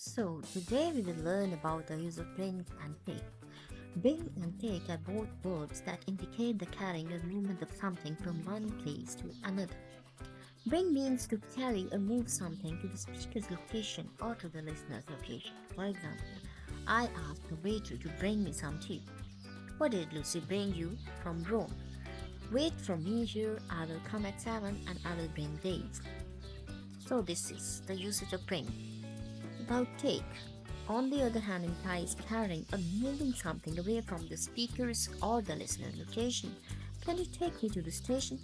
So, today we will learn about the use of bring and take. Bring and take are both verbs that indicate the carrying or movement of something from one place to another. Bring means to carry or move something to the speaker's location or to the listener's location. For example, I asked the waiter to bring me some tea. What did Lucy bring you from Rome? Wait for me here, I will come at 7 and I will bring dates. So, this is the usage of bring. About take, on the other hand, implies carrying or moving something away from the speaker's or the listener's location. Can you take me to the station?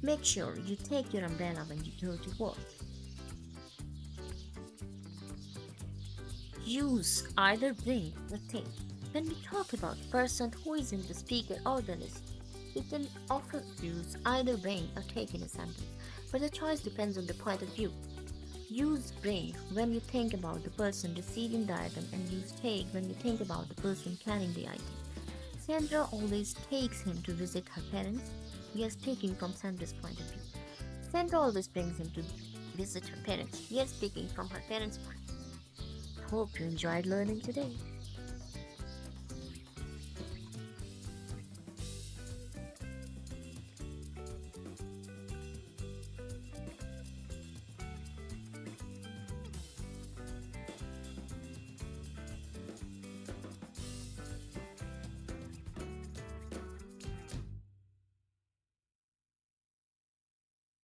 Make sure you take your umbrella when you go to work. Use either bring or take. When we talk about the person who is in the speaker or the listener, we can often use either bring or take in a sentence, but the choice depends on the point of view. Use bring when you think about the person receiving the item and use take when you think about the person carrying the item. Sandra always takes him to visit her parents. We are speaking from Sandra's point of view. Sandra always brings him to visit her parents. We are speaking from her parents' point. Hope you enjoyed learning today.